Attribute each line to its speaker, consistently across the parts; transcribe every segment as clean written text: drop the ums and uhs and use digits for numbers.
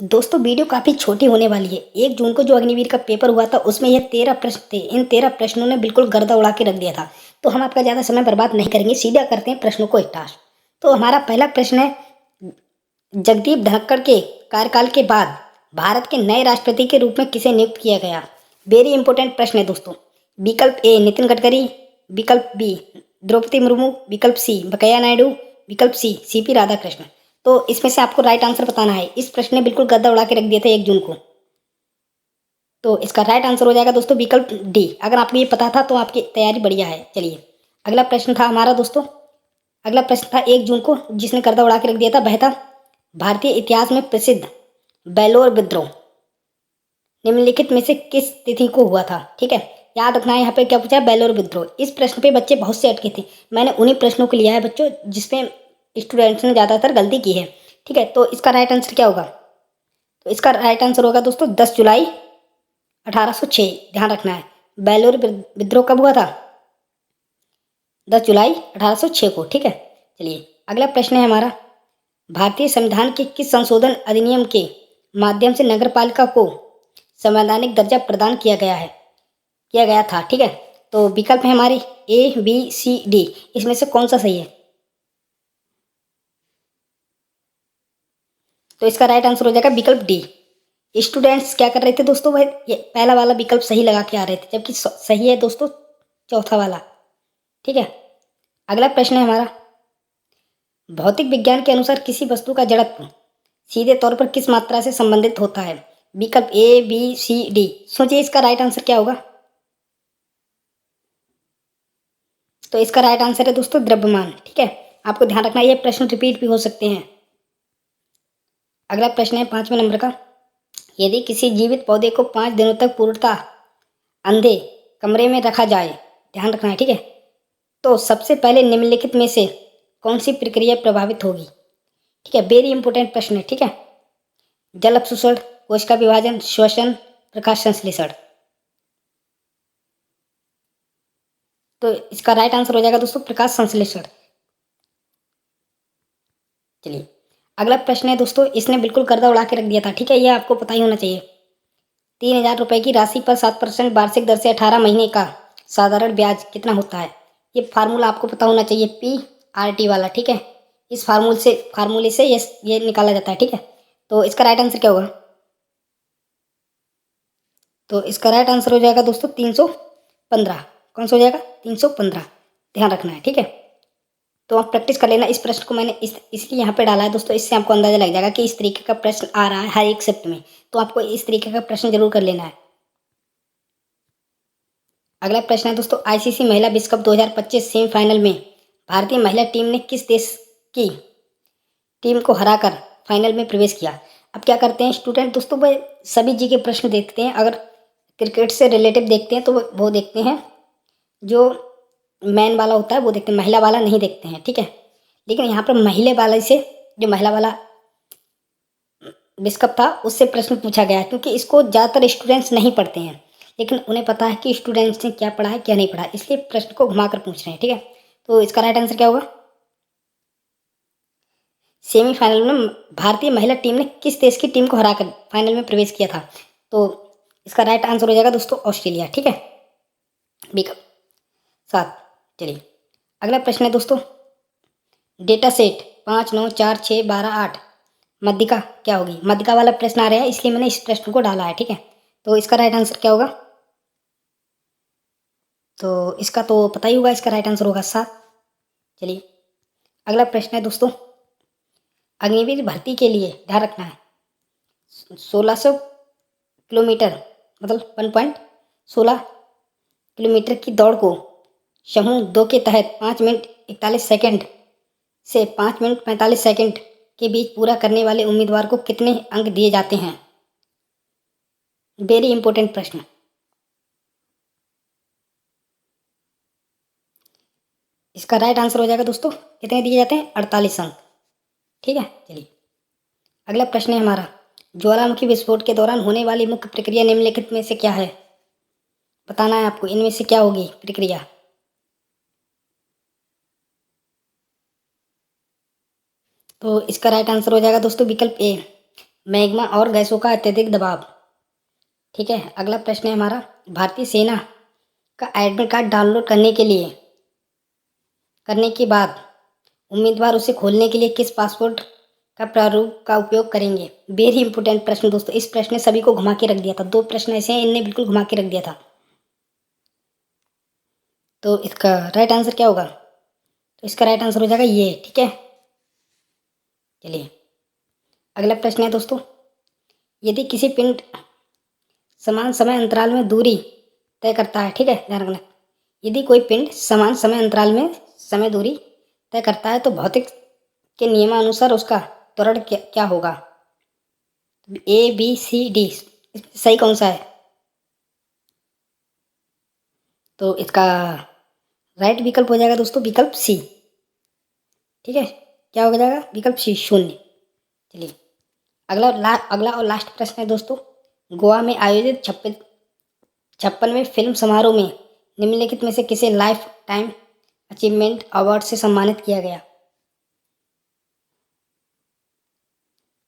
Speaker 1: दोस्तों वीडियो काफ़ी छोटी होने वाली है। 1 जून को जो अग्निवीर का पेपर हुआ था उसमें यह 13 प्रश्न थे। इन 13 प्रश्नों ने बिल्कुल गर्दा उड़ा के रख दिया था। तो हम आपका ज़्यादा समय बर्बाद नहीं करेंगे, सीधा करते हैं प्रश्नों को स्टार्ट। तो हमारा पहला प्रश्न है, जगदीप धनखड़ के कार्यकाल के बाद भारत के नए राष्ट्रपति के रूप में किसे नियुक्त किया गया? वेरी इंपॉर्टेंट प्रश्न है दोस्तों। विकल्प ए नितिन गडकरी, विकल्प बी द्रौपदी मुर्मू, विकल्प सी वेंकैया नायडू, विकल्प सी सीपी राधाकृष्णन। तो इसमें से आपको राइट आंसर बताना है। इस प्रश्न ने बिल्कुल गद्दा उड़ा के रख दिया था 1 जून को। तो इसका राइट आंसर हो जाएगा दोस्तों विकल्प डी। अगर आपको ये पता था तो आपकी तैयारी बढ़िया है। चलिए, अगला प्रश्न था हमारा दोस्तों, अगला प्रश्न था 1 जून को जिसने गर्दा उड़ा के रख दिया था, वह था भारतीय इतिहास में प्रसिद्ध बेलोर विद्रोह निम्नलिखित में से किस तिथि को हुआ था? ठीक है, याद रखना है यहाँ पे क्या पूछा है, बेलोर विद्रोह। इस प्रश्न पे बच्चे बहुत से अटके थे। मैंने उन्हीं प्रश्नों को लिया है बच्चों जिसमें स्टूडेंट्स ने ज़्यादातर गलती की है। ठीक है, तो इसका राइट आंसर क्या होगा? तो इसका राइट आंसर होगा दोस्तों 10 जुलाई 1806। ध्यान रखना है, बेलोर विद्रोह कब हुआ था? 10 जुलाई 1806 को। ठीक है, चलिए अगला प्रश्न है हमारा, भारतीय संविधान के किस संशोधन अधिनियम के माध्यम से नगरपालिका को संवैधानिक दर्जा प्रदान किया गया था? ठीक है, तो विकल्प है हमारे ए बी सी डी। इसमें से कौन सा सही है? तो इसका राइट आंसर हो जाएगा विकल्प डी। स्टूडेंट्स क्या कर रहे थे दोस्तों, भाई ये पहला वाला विकल्प सही लगा के आ रहे थे, जबकि सही है दोस्तों चौथा वाला। ठीक है, अगला प्रश्न है हमारा, भौतिक विज्ञान के अनुसार किसी वस्तु का जड़त्व सीधे तौर पर किस मात्रा से संबंधित होता है? विकल्प ए बी सी डी। सोचिए इसका राइट आंसर क्या होगा? तो इसका राइट आंसर है दोस्तों द्रव्यमान। ठीक है, आपको ध्यान रखना ये प्रश्न रिपीट भी हो सकते हैं। अगला प्रश्न है 5वें नंबर का, यदि किसी जीवित पौधे को 5 दिनों तक पूर्णतः अंधे कमरे में रखा जाए, ध्यान रखना है, ठीक है, तो सबसे पहले निम्नलिखित में से कौन सी प्रक्रिया प्रभावित होगी? ठीक है, वेरी इंपॉर्टेंट प्रश्न है। ठीक है, जल अपशोषण, कोशिका विभाजन, श्वसन, प्रकाश संश्लेषण। तो इसका राइट आंसर हो जाएगा दोस्तों प्रकाश संश्लेषण। चलिए, अगला प्रश्न है दोस्तों, इसने बिल्कुल गर्दा उड़ा के रख दिया था। ठीक है, ये आपको पता ही होना चाहिए। 3,000 रुपये की राशि पर 7% वार्षिक दर से 18 महीने का साधारण ब्याज कितना होता है? ये फार्मूला आपको पता होना चाहिए, PRT वाला। ठीक है, इस फार्मूले से ये निकाला जाता है। ठीक है, तो इसका राइट आंसर क्या होगा? तो इसका राइट आंसर हो जाएगा दोस्तों 315। कौन सा हो जाएगा? 315। ध्यान रखना है। ठीक है, तो आप प्रैक्टिस कर लेना। इस प्रश्न को मैंने इसलिए यहाँ पे डाला है दोस्तों, इससे आपको अंदाजा लग जाएगा कि इस तरीके का प्रश्न आ रहा है हर एक शिफ्ट में। तो आपको इस तरीके का प्रश्न जरूर कर लेना है। अगला प्रश्न है दोस्तों, ICC महिला विश्व कप 2025 सेमीफाइनल में भारतीय महिला टीम ने किस देश की टीम को हराकर फाइनल में प्रवेश किया? अब क्या करते हैं स्टूडेंट दोस्तों, वो सभी जी के प्रश्न देखते हैं। अगर क्रिकेट से रिलेटिव देखते हैं तो वो देखते हैं, जो मैन वाला होता है वो देखते हैं, महिला वाला नहीं देखते हैं। ठीक है, लेकिन यहाँ पर महिला वाले से, जो महिला वाला विश्व कप था उससे प्रश्न पूछा गया है, क्योंकि इसको ज़्यादातर स्टूडेंट्स नहीं पढ़ते हैं, लेकिन उन्हें पता है कि स्टूडेंट्स ने क्या पढ़ा है क्या नहीं पढ़ा, इसलिए प्रश्न को घुमाकर पूछ रहे हैं। ठीक है, तो इसका राइट आंसर क्या होगा? सेमीफाइनल में भारतीय महिला टीम ने किस देश की टीम को हराकर फाइनल में प्रवेश किया था? तो इसका राइट आंसर हो जाएगा दोस्तों ऑस्ट्रेलिया। ठीक है, विकल्प 7। चलिए, अगला प्रश्न है दोस्तों, डेटा सेट 5 9 4 6 12 8 मध्यिका क्या होगी? मध्यिका वाला प्रश्न आ रहा है इसलिए मैंने इस प्रश्न को डाला है। ठीक है, तो इसका राइट आंसर क्या होगा? तो इसका तो पता ही होगा, इसका राइट आंसर होगा 7। चलिए, अगला प्रश्न है दोस्तों, अग्निवीर भर्ती के लिए ध्यान रखना है, 1600 किलोमीटर मतलब 1.16 किलोमीटर की दौड़ को समूह 2 के तहत 5 मिनट 41 सेकंड से 5 मिनट 45 सेकंड के बीच पूरा करने वाले उम्मीदवार को कितने अंक दिए जाते हैं? वेरी इंपॉर्टेंट प्रश्न। इसका राइट आंसर हो जाएगा दोस्तों, कितने दिए जाते हैं? 48 अंक। ठीक है, चलिए अगला प्रश्न है हमारा, ज्वालामुखी विस्फोट के दौरान होने वाली मुख्य प्रक्रिया निम्नलिखित में से क्या है? बताना है आपको, इनमें से क्या होगी प्रक्रिया? तो इसका राइट आंसर हो जाएगा दोस्तों विकल्प ए, मैग्मा और गैसों का अत्यधिक दबाव। ठीक है, अगला प्रश्न है हमारा, भारतीय सेना का एडमिट कार्ड डाउनलोड करने के बाद उम्मीदवार उसे खोलने के लिए किस पासपोर्ट का प्रारूप का उपयोग करेंगे। वेरी इंपोर्टेंट प्रश्न दोस्तों, इस प्रश्न ने सभी को घुमा के रख दिया था। 2 प्रश्न ऐसे हैं, इनने बिल्कुल घुमा के रख दिया था। तो इसका राइट आंसर क्या होगा? तो इसका राइट आंसर हो जाएगा ये। ठीक है, चलिए अगला प्रश्न है दोस्तों, यदि किसी पिंड समान समय अंतराल में दूरी तय करता है, ठीक है ध्यान रखना, यदि कोई पिंड समान समय अंतराल में समय दूरी तय करता है तो भौतिक के नियमानुसार उसका त्वरण क्या होगा? ए बी सी डी, सही कौन सा है? तो इसका राइट विकल्प हो जाएगा दोस्तों विकल्प सी। ठीक है, क्या हो जाएगा? विकल्प सी, 0। चलिए अगला और लास्ट प्रश्न है दोस्तों, गोवा में आयोजित 56वें फिल्म समारोह में निम्नलिखित में से किसे लाइफ टाइम अचीवमेंट अवार्ड से सम्मानित किया गया?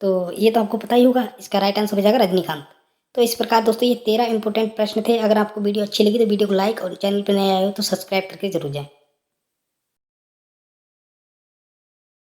Speaker 1: तो ये तो आपको पता ही होगा, इसका राइट आंसर हो जाएगा रजनीकांत। तो इस प्रकार दोस्तों ये 13 इंपॉर्टेंट प्रश्न थे। अगर आपको वीडियो अच्छी लगी तो वीडियो को लाइक और चैनल पर नए आए हो तो सब्सक्राइब करके जरूर जाएं।